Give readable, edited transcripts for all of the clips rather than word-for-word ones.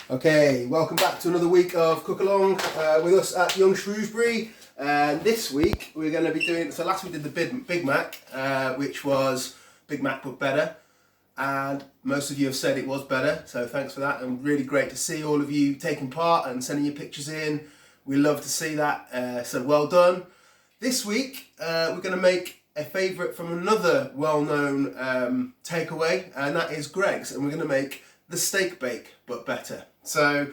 Okay, welcome back to another week of Cook Along with us at Young Shrewsbury. And this week we're going to be doing, so last week we did the Big Mac, which was Big Mac but better. And most of you have said it was better, so thanks for that. And really great to see all of you taking part and sending your pictures in. We love to see that, so well done. This week we're going to make a favourite from another well-known takeaway, and that is Greggs, and we're going to make the steak bake but better. So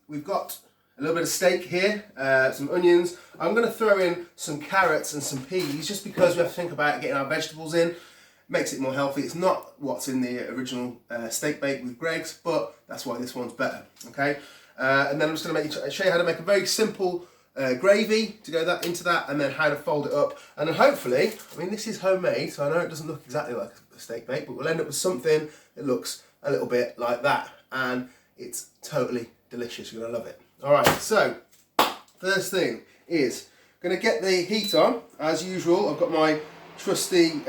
we've got a little bit of steak here, some onions. I'm going to throw in some carrots and some peas just because we have to think about getting our vegetables in. Makes it more healthy. It's not what's in the original steak bake with Greggs, but that's why this one's better. Okay, and then I'm just going to show you how to make a very simple gravy to go into that, and then how to fold it up, and then hopefully, I mean this is homemade, so I know it doesn't look exactly like a steak bake, but we'll end up with something that looks a little bit like that, and it's totally delicious. You're gonna love it. All right, so first thing is gonna get the heat on as usual. I've got my trusty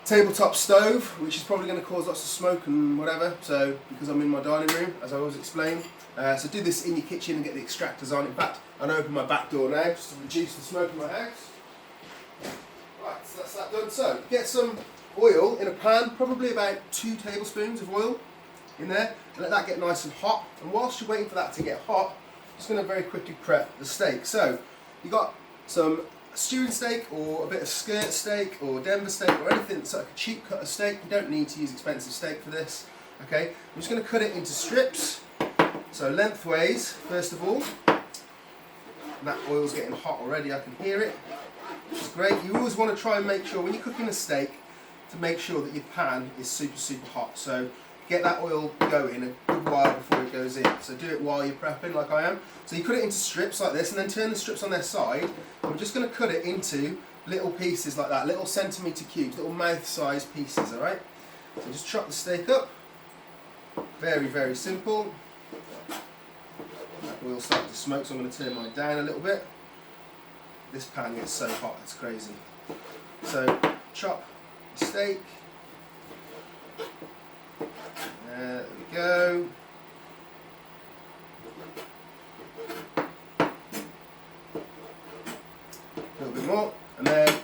tabletop stove, which is probably going to cause lots of smoke and whatever, so because I'm in my dining room, as I always explain. So do this in your kitchen and get the extractors on. In fact, I'm going to open my back door now just to reduce the smoke in my house. Right, so that's that done. So get some oil in a pan, probably about 2 tablespoons of oil in there, and let that get nice and hot. And whilst you're waiting for that to get hot, I'm just going to very quickly prep the steak. So you got some stewing steak, or a bit of skirt steak, or Denver steak, or anything that's like a cheap cut of steak. You don't need to use expensive steak for this. Okay, I'm just going to cut it into strips. So lengthways, first of all. That oil's getting hot already, I can hear it, which is great. You always want to try and make sure, when you're cooking a steak, to make sure that your pan is super, super hot. So get that oil going a good while before it goes in. So do it while you're prepping, like I am. So you cut it into strips like this, and then turn the strips on their side. And we're just going to cut it into little pieces like that, little centimetre cubes, little mouth-sized pieces, all right? So just chop the steak up. Very, very simple. That oil starting to smoke, so I'm going to turn mine down a little bit. This pan gets so hot, it's crazy. So chop the steak. There we go. A little bit more, and then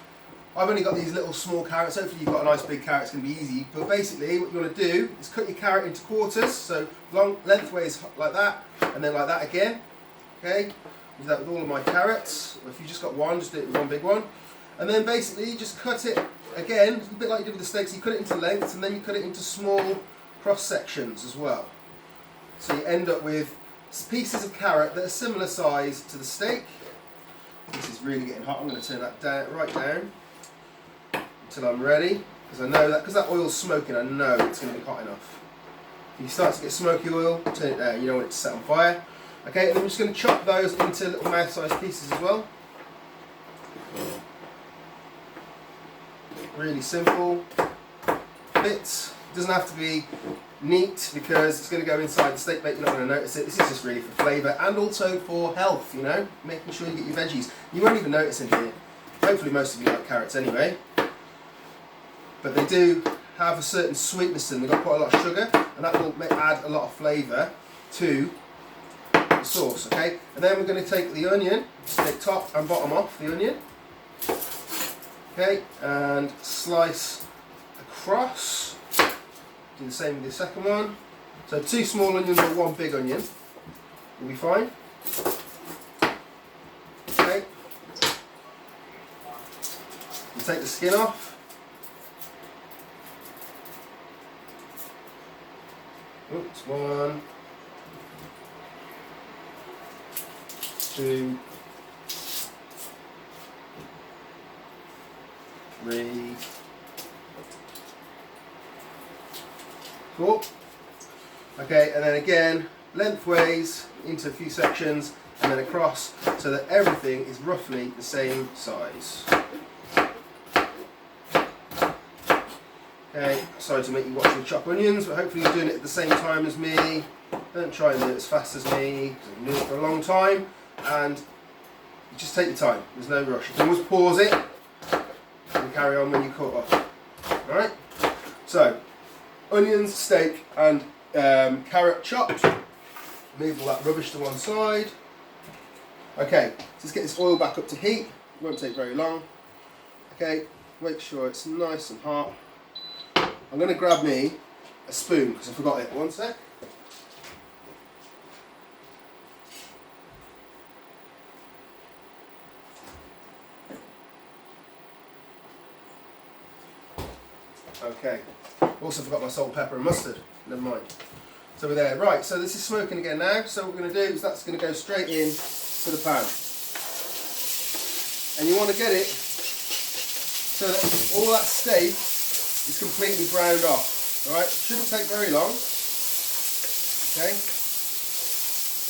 I've only got these little small carrots. Hopefully you've got a nice big carrot, it's going to be easy. But basically what you want to do is cut your carrot into quarters, so long lengthways like that, and then like that again. Okay, do that with all of my carrots. Or if you just got one, just do it with one big one. And then basically you just cut it again, a bit like you did with the steaks. You cut it into lengths, and then you cut it into small cross sections as well. So you end up with pieces of carrot that are similar size to the steak. This is really getting hot. I'm going to turn that down, right down until I'm ready, because I know that, because that oil's smoking, I know it's going to be hot enough. If you start to get smoky oil, turn it down. You don't want it to set on fire. Okay, and then we're just going to chop those into little mouth-sized pieces as well. Really simple bits. It doesn't have to be neat because it's going to go inside the steak bake. You're not going to notice it. This is just really for flavour and also for health, you know, making sure you get your veggies. You won't even notice in here. Hopefully most of you like carrots anyway. But they do have a certain sweetness to them. They've got quite a lot of sugar, and that will add a lot of flavour to the sauce, okay? And then we're going to take the onion, take top and bottom off the onion. Okay, and slice across. Do the same with the second one. So 2 small onions or 1 big onion will be fine. Okay. You take the skin off. Oops, 1, 2, 3, 4. Okay, and then again, lengthways into a few sections, and then across, so that everything is roughly the same size. Okay, sorry to make you watch me chop onions, but hopefully you're doing it at the same time as me. Don't try and do it as fast as me, because I've been doing it for a long time, and just take your time, there's no rush. You can always pause it, and carry on when you cut off. Alright, so onions, steak and carrot chopped. Move all that rubbish to one side. Okay, let's get this oil back up to heat. It won't take very long. Okay, make sure it's nice and hot. I'm going to grab me a spoon because I forgot it. One sec. Okay, also forgot my salt, pepper and mustard. Never mind. So we're there. Right, so this is smoking again now. So what we're going to do is that's going to go straight in to the pan. And you want to get it so that all that steak is completely browned off. Alright, shouldn't take very long. Okay.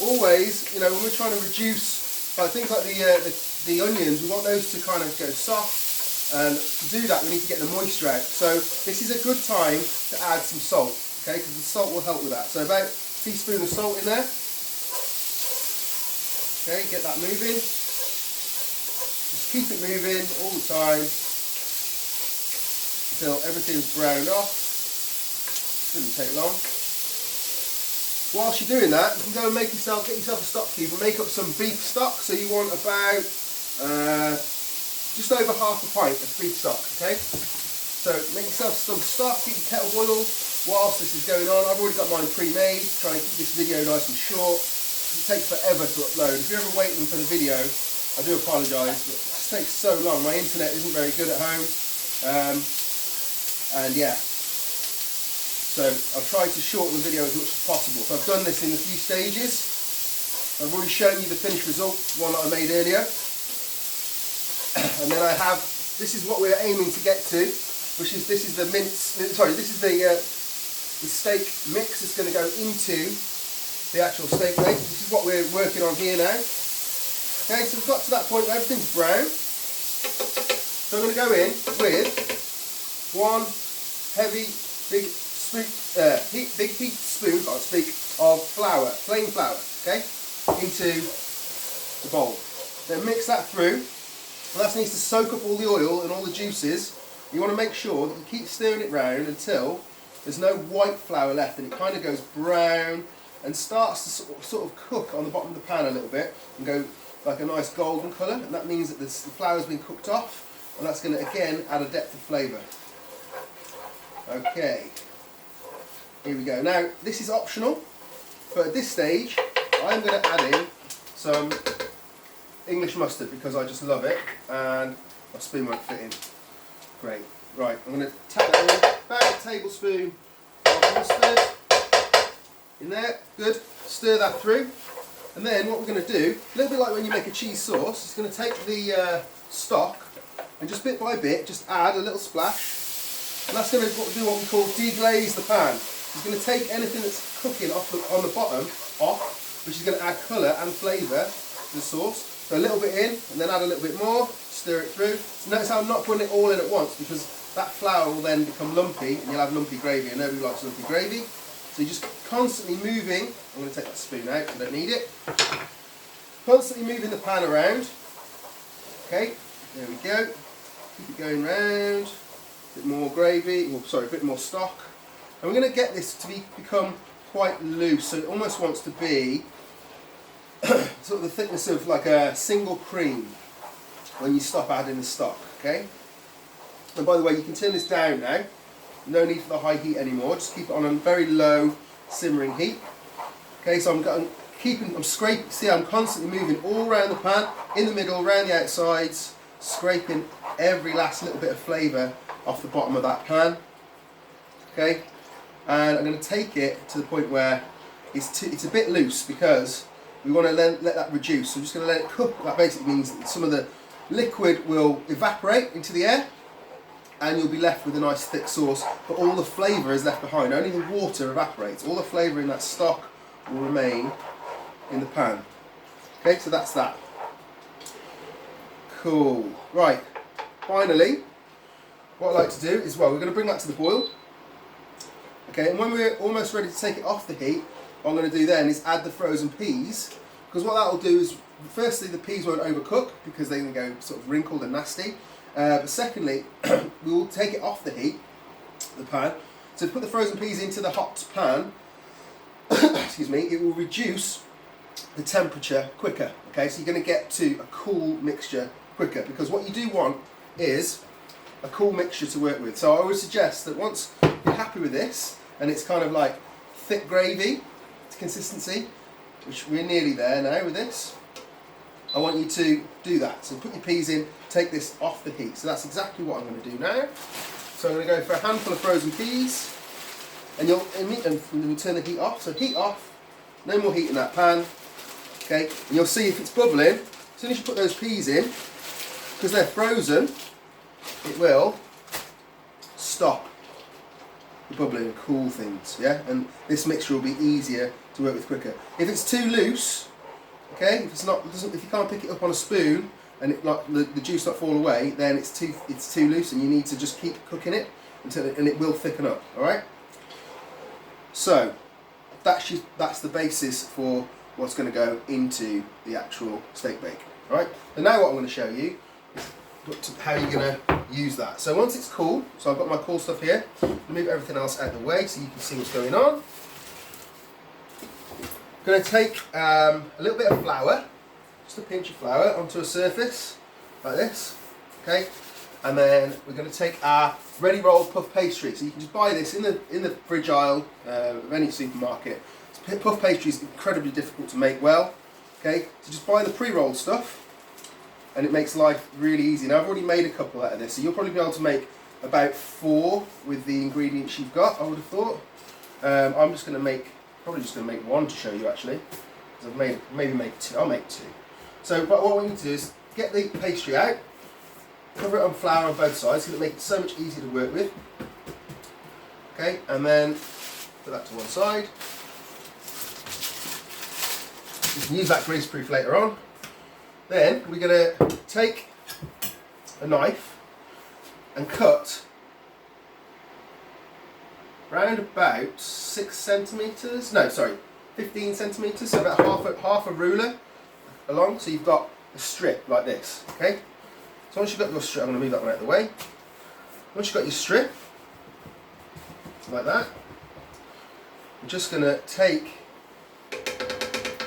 Always, you know, when we're trying to reduce things like the onions, we want those to kind of go soft. And to do that, we need to get the moisture out. So this is a good time to add some salt. Okay, because the salt will help with that. So about a teaspoon of salt in there. Okay, get that moving. Just keep it moving all the time until everything's browned off. Shouldn't take long. Whilst you're doing that, you can go and get yourself a stock cube and make up some beef stock. So you want about just over half a pint of beef stock. Okay, so make yourself some stock. Keep your kettle boiled. Whilst this is going on, I've already got mine pre-made, trying to keep this video nice and short. It takes forever to upload. If you're ever waiting for the video, I do apologise, but it just takes so long. My internet isn't very good at home. And yeah, so I've tried to shorten the video as much as possible. So I've done this in a few stages. I've already shown you the finished result, one that I made earlier. And then I have, this is what we're aiming to get to, which is, this is the steak mix that's going to go into the actual steak bake. This is what we're working on here now. Okay, so we've got to that point where everything's brown. So I'm going to go in with one heavy, big heaped spoon, can't speak, of flour, plain flour, okay, into the bowl. Then mix that through. And that needs to soak up all the oil and all the juices. You want to make sure that you keep stirring it round until there's no white flour left and it kind of goes brown and starts to sort of cook on the bottom of the pan a little bit and go like a nice golden colour, and that means that the flour's been cooked off, and that's going to again add a depth of flavour. Okay, here we go. Now this is optional, but at this stage I'm going to add in some English mustard because I just love it and my spoon won't fit in. Great. Right, I'm going to tap that in, about a tablespoon of mustard in there. Good. Stir that through. And then what we're going to do, a little bit like when you make a cheese sauce, it's going to take the stock and just bit by bit, just add a little splash. And that's going to do what we call deglaze the pan. It's going to take anything that's cooking on the bottom off, which is going to add colour and flavour to the sauce. So a little bit in, and then add a little bit more, stir it through. So notice how I'm not putting it all in at once, because that flour will then become lumpy, and you'll have lumpy gravy, and nobody likes lumpy gravy. So you're just constantly moving. I'm going to take that spoon out, I don't need it. Constantly moving the pan around. Okay, there we go. Keep it going round. A bit more gravy, well, sorry, a bit more stock. And we're going to get this to become quite loose, so it almost wants to be sort of the thickness of like a single cream when you stop adding the stock, okay? And by the way, you can turn this down now. No need for the high heat anymore. Just keep it on a very low simmering heat. Okay, so I'm scraping, see I'm constantly moving all around the pan, in the middle, around the outsides, scraping every last little bit of flavour off the bottom of that pan. Okay, and I'm going to take it to the point where it's a bit loose because we want to let that reduce. So I'm just going to let it cook. That basically means that some of the liquid will evaporate into the air and you'll be left with a nice thick sauce, but all the flavour is left behind. Only the water evaporates. All the flavour in that stock will remain in the pan. Okay, so that's that. Cool. Right, finally, what I like to do is, well, we're going to bring that to the boil. Okay, and when we're almost ready to take it off the heat, what I'm going to do then is add the frozen peas, because what that will do is, firstly, the peas won't overcook because they can go sort of wrinkled and nasty. But secondly, we will take it off the heat, the pan. So put the frozen peas into the hot pan, excuse me, it will reduce the temperature quicker. Okay, so you're going to get to a cool mixture quicker, because what you do want is a cool mixture to work with. So I would suggest that once you're happy with this, and it's kind of like thick gravy consistency, which we're nearly there now with this, I want you to do that. So put your peas in, take this off the heat. So that's exactly what I'm going to do now. So I'm going to go for a handful of frozen peas, and we'll turn the heat off. So heat off, no more heat in that pan. Okay, and you'll see if it's bubbling, as soon as you put those peas in, because they're frozen, it will stop the bubbling and cool things, yeah? And this mixture will be easier to work with quicker. If it's too loose, okay, if you can't pick it up on a spoon and the juice not fall away, then it's too loose, and you need to just keep cooking it until it will thicken up. All right. So that's the basis for what's going to go into the actual steak bake. All right. And now what I'm going to show you is how you're going to use that. So once it's cool, so I've got my cool stuff here. Move everything else out of the way so you can see what's going on. I'm going to take a little bit of flour, just a pinch of flour, onto a surface like this, okay? And then we're going to take our ready rolled puff pastry. So you can just buy this in the fridge aisle of any supermarket. Puff pastry is incredibly difficult to make well, okay? So just buy the pre-rolled stuff, and it makes life really easy. Now I've already made a couple out of this, so you'll probably be able to make about 4 with the ingredients you've got, I would have thought. I'm probably just going to make 1 to show you actually, because I've maybe make 2. I'll make 2. So, but what we need to do is get the pastry out, cover it on flour on both sides, because it'll make it so much easier to work with. Okay, and then put that to one side. You can use that greaseproof later on. Then we're going to take a knife and cut round about 6 centimetres, no sorry, 15 centimetres, so about half a ruler along, so you've got a strip like this, okay? So once you've got your strip, I'm going to move that one out of the way. Once you've got your strip, like that, I'm just going to take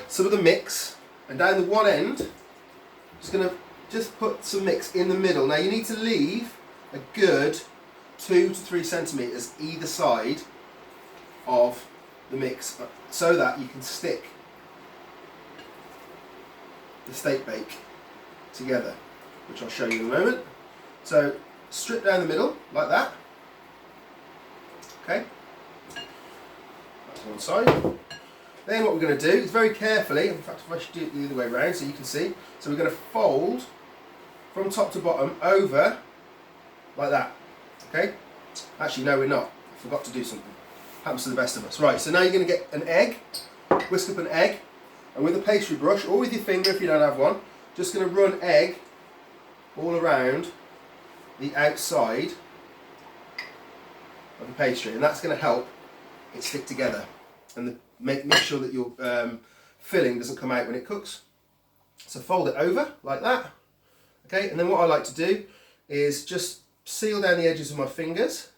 some of the mix, and down the one end, just going to put some mix in the middle. Now you need to leave a good 2 to 3 centimetres either side of the mix, so that you can stick the steak bake together, which I'll show you in a moment. So strip down the middle like that, okay, that's one side. Then what we're going to do is very carefully, in fact if I should do it the other way around so you can see, so we're going to fold from top to bottom over like that, okay? Actually no, we're not, I forgot to do something. Happens to the best of us. Right, so now you're going to get an egg, whisk up an egg, and with a pastry brush, or with your finger if you don't have one, just going to run egg all around the outside of the pastry, and that's going to help it stick together and make sure that your filling doesn't come out when it cooks. So fold it over like that, okay, and then what I like to do is just seal down the edges with my fingers,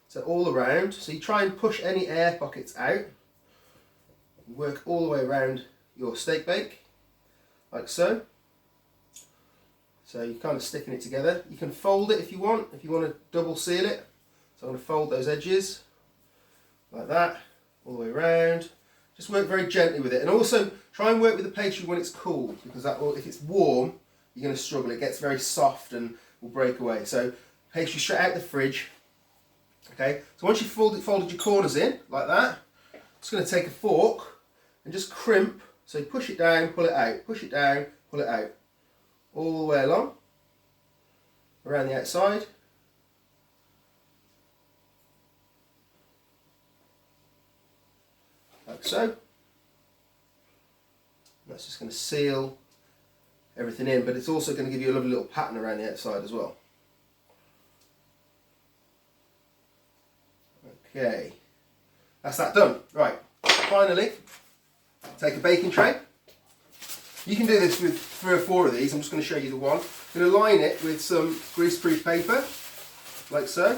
so all around, so you try and push any air pockets out, work all the way around your steak bake, like so. So you're kind of sticking it together. You can fold it if you want to double seal it. So I'm going to fold those edges, like that, all the way around. Just work very gently with it, and also try and work with the pastry when it's cool, because that will, if it's warm, you're going to struggle. It gets very soft and will break away. So pastry straight out the fridge. Okay, so once you've folded your corners in, like that, I'm just going to take a fork and just crimp, so you push it down, pull it out, push it down, pull it out, all the way along, around the outside. Like so. That's just going to seal everything in, but it's also going to give you a lovely little pattern around the outside as well. Okay, that's that done. Right, finally, take a baking tray. You can do this with 3 or 4 of these. I'm just going to show you the one. I'm going to line it with some greaseproof paper, like so.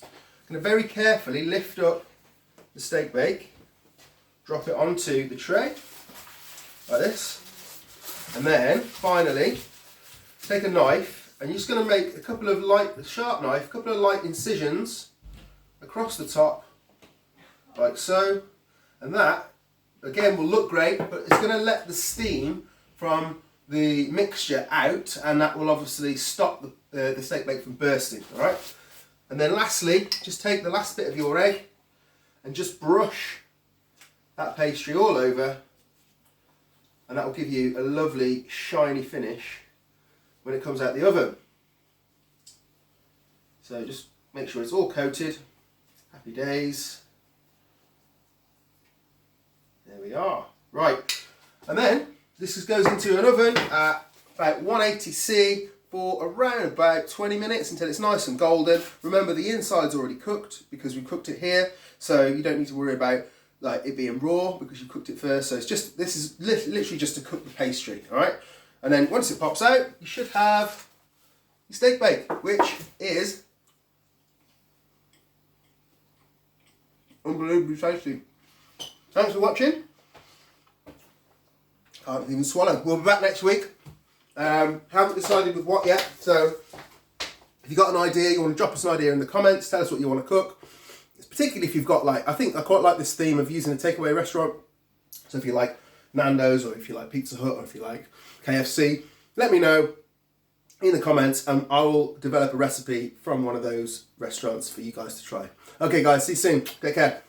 I'm going to very carefully lift up the steak bake, drop it onto the tray, like this. And then, finally, take a knife, and you're just going to make a couple of sharp knife, a couple of light incisions across the top, like so. And that, again, will look great, but it's going to let the steam from the mixture out, and that will obviously stop the steak bake from bursting, all right? And then lastly, just take the last bit of your egg and just brush that pastry all over, and that will give you a lovely shiny finish when it comes out the oven. So just make sure it's all coated. Happy days. There we are. Right, and then this goes into an oven at about 180°C for around about 20 minutes until it's nice and golden. Remember, the inside's already cooked because we cooked it here, so you don't need to worry about like it being raw because you cooked it first. So it's just, this is literally just to cook the pastry, all right? And then once it pops out, you should have your steak bake, which is unbelievably tasty. Thanks for watching. Can't even swallow. We'll be back next week. Haven't decided with what yet, so if you've got an idea, you want to drop us an idea in the comments, tell us what you want to cook. It's particularly if you've got, like, I think I quite like this theme of using a takeaway restaurant. So if you like Nando's, or if you like Pizza Hut, or if you like KFC, let me know in the comments and I will develop a recipe from one of those restaurants for you guys to try. Okay guys, see you soon. Take care.